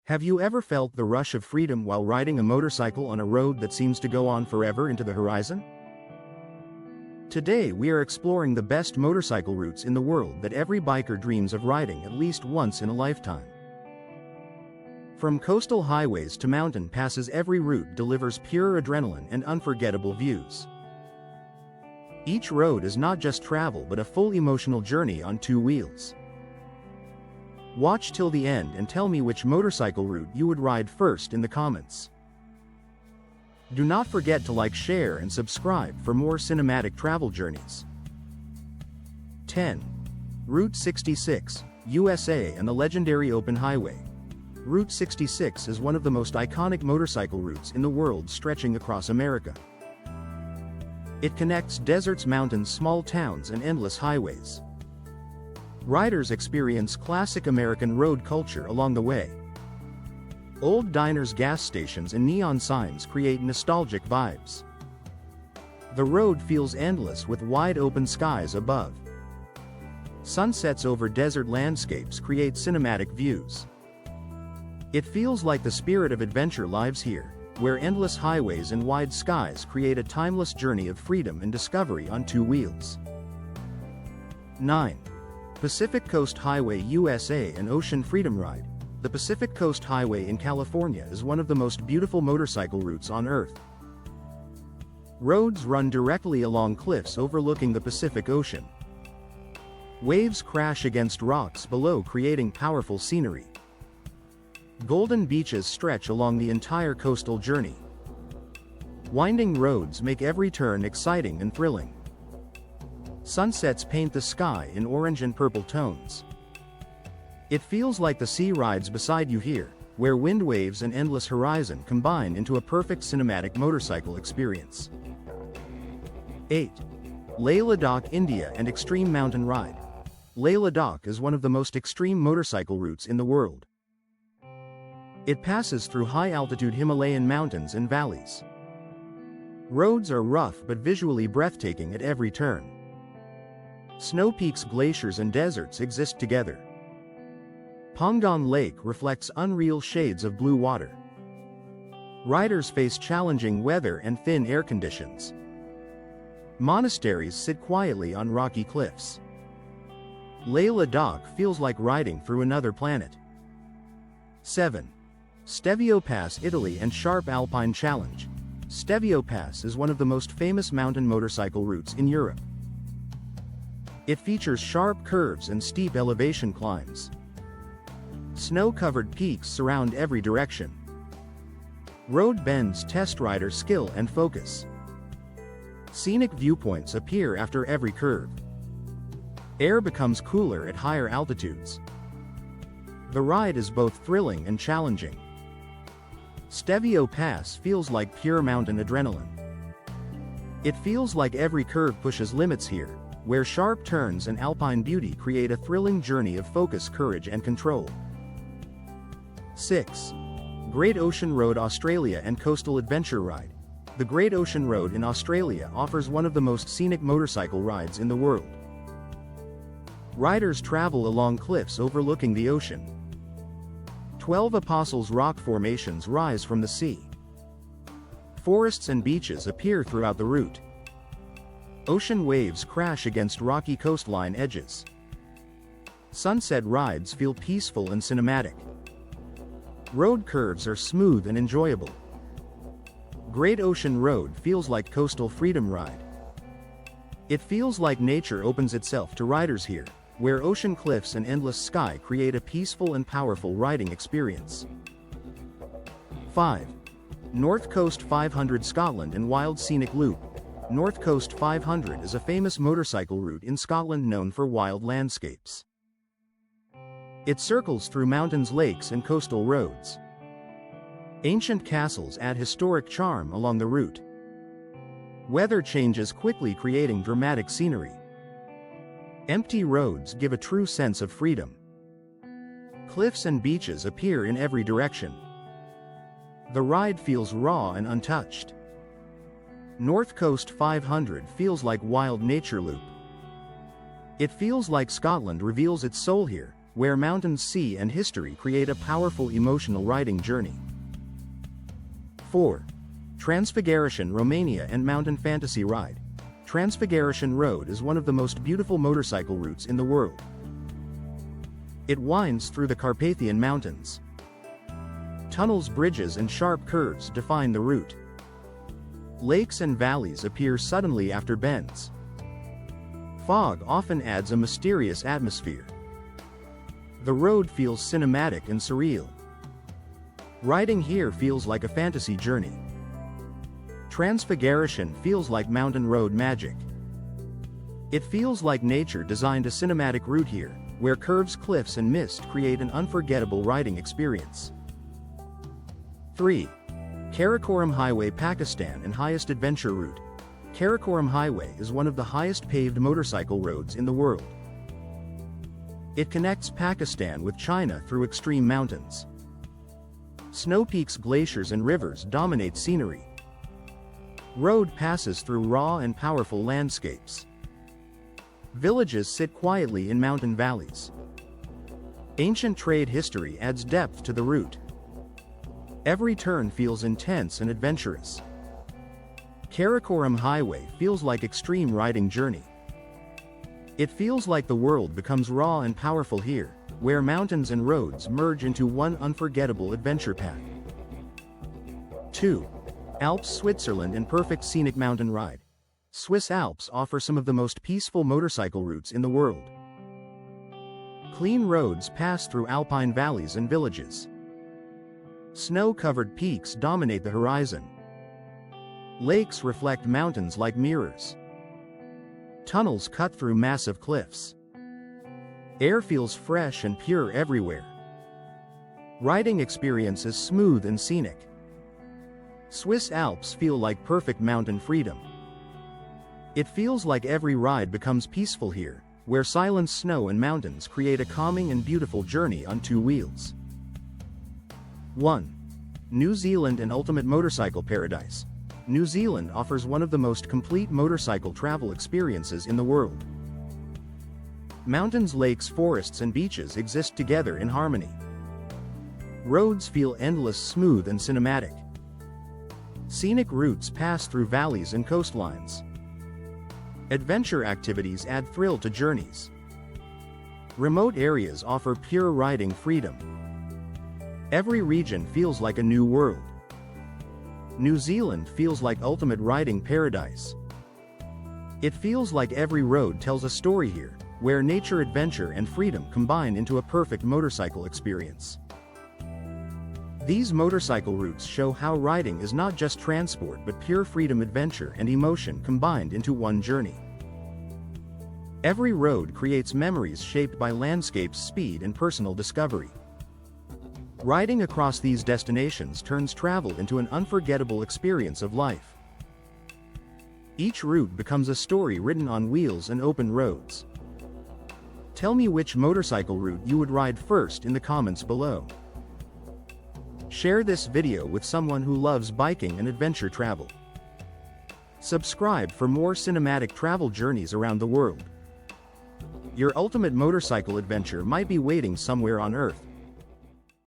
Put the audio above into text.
Have you ever felt the rush of freedom while riding a motorcycle on a road that seems to go on forever into the horizon? Today we are exploring the best motorcycle routes in the world that every biker dreams of riding at least once in a lifetime. From coastal highways to mountain passes, every route delivers pure adrenaline and unforgettable views. Each road is not just travel but a full emotional journey on two wheels. Watch till the end and tell me which motorcycle route you would ride first in the comments. Do not forget to like, share and subscribe for more cinematic travel journeys. 10. Route 66, USA and the legendary open highway. Route 66 is one of the most iconic motorcycle routes in the world, stretching across America. It connects deserts, mountains, small towns and endless highways. Riders experience classic American road culture along the way. Old diners, gas stations and neon signs create nostalgic vibes. The road feels endless with wide open skies above. Sunsets over desert landscapes create cinematic views. It feels like the spirit of adventure lives here, where endless highways and wide skies create a timeless journey of freedom and discovery on two wheels. 9. Pacific Coast Highway, USA and Ocean Freedom Ride. The Pacific Coast Highway in California is one of the most beautiful motorcycle routes on Earth. Roads run directly along cliffs overlooking the Pacific Ocean. Waves crash against rocks below, creating powerful scenery. Golden beaches stretch along the entire coastal journey. Winding roads make every turn exciting and thrilling. Sunsets paint the sky in orange and purple tones. It feels like the sea rides beside you here, where wind waves and endless horizon combine into a perfect cinematic motorcycle experience. 8. Leh Ladakh, India and Extreme Mountain Ride. Leh Ladakh is one of the most extreme motorcycle routes in the world. It passes through high-altitude Himalayan mountains and valleys. Roads are rough but visually breathtaking at every turn. Snow peaks, glaciers and deserts exist together. Pangan Lake reflects unreal shades of blue water. Riders face challenging weather and thin air conditions. Monasteries sit quietly on rocky cliffs. Leh Ladakh feels like riding through another planet. 7. Stelvio Pass, Italy and Sharp Alpine Challenge. Stelvio Pass is one of the most famous mountain motorcycle routes in Europe. It features sharp curves and steep elevation climbs. Snow-covered peaks surround every direction. Road bends test rider skill and focus. Scenic viewpoints appear after every curve. Air becomes cooler at higher altitudes. The ride is both thrilling and challenging. Stelvio Pass feels like pure mountain adrenaline. It feels like every curve pushes limits here, where sharp turns and alpine beauty create a thrilling journey of focus, courage and control. 6. Great Ocean Road, Australia and Coastal Adventure Ride. The Great Ocean Road in Australia offers one of the most scenic motorcycle rides in the world. Riders travel along cliffs overlooking the ocean. 12 Apostles rock formations rise from the sea. Forests and beaches appear throughout the route. Ocean waves crash against rocky coastline edges. Sunset rides feel peaceful and cinematic. Road curves are smooth and enjoyable. Great Ocean Road feels like coastal freedom ride. It feels like nature opens itself to riders here, where ocean cliffs and endless sky create a peaceful and powerful riding experience. 5. North Coast 500, Scotland and Wild Scenic Loop. North Coast 500 is a famous motorcycle route in Scotland known for wild landscapes. It circles through mountains, lakes and coastal roads. Ancient castles add historic charm along the route. Weather changes quickly, creating dramatic scenery. Empty roads give a true sense of freedom. Cliffs and beaches appear in every direction. The ride feels raw and untouched. North Coast 500 feels like wild nature loop. It feels like Scotland reveals its soul here, where mountains, sea and history create a powerful emotional riding journey. 4. Transfiguration, Romania and Mountain Fantasy Ride. Transfiguration Road is one of the most beautiful motorcycle routes in the world. It winds through the Carpathian Mountains. Tunnels, bridges and sharp curves define the route. Lakes and valleys appear suddenly after bends. Fog often adds a mysterious atmosphere. The road feels cinematic and surreal. Riding here feels like a fantasy journey. Transfiguration feels like mountain road magic. It feels like nature designed a cinematic route here, where curves, cliffs and mist create an unforgettable riding experience. 3. Karakoram Highway, Pakistan and highest adventure route. Karakoram Highway is one of the highest paved motorcycle roads in the world. It connects Pakistan with China through extreme mountains. Snow peaks, glaciers and rivers dominate scenery. Road passes through raw and powerful landscapes. Villages sit quietly in mountain valleys. Ancient trade history adds depth to the route. Every turn feels intense and adventurous. Karakoram Highway feels like extreme riding journey. It feels like the world becomes raw and powerful here, where mountains and roads merge into one unforgettable adventure path. 2. Alps, Switzerland and perfect scenic mountain ride. Swiss Alps offer some of the most peaceful motorcycle routes in the world. Clean roads pass through alpine valleys and villages. Snow-covered peaks dominate the horizon. Lakes reflect mountains like mirrors. Tunnels cut through massive cliffs. Air feels fresh and pure everywhere. Riding experience is smooth and scenic. Swiss Alps feel like perfect mountain freedom. It feels like every ride becomes peaceful here, where silence, snow and mountains create a calming and beautiful journey on two wheels. 1. New Zealand and ultimate motorcycle paradise. New Zealand offers one of the most complete motorcycle travel experiences in the world. Mountains, lakes, forests and beaches exist together in harmony. Roads feel endless, smooth and cinematic. Scenic routes pass through valleys and coastlines. Adventure activities add thrill to journeys. Remote areas offer pure riding freedom. Every region feels like a new world. New Zealand feels like ultimate riding paradise. It feels like every road tells a story here, where nature, adventure and freedom combine into a perfect motorcycle experience. These motorcycle routes show how riding is not just transport but pure freedom, adventure and emotion combined into one journey. Every road creates memories shaped by landscapes, speed and personal discovery. Riding across these destinations turns travel into an unforgettable experience of life. Each route becomes a story written on wheels and open roads. Tell me which motorcycle route you would ride first in the comments below. Share this video with someone who loves biking and adventure travel. Subscribe for more cinematic travel journeys around the world. Your ultimate motorcycle adventure might be waiting somewhere on Earth.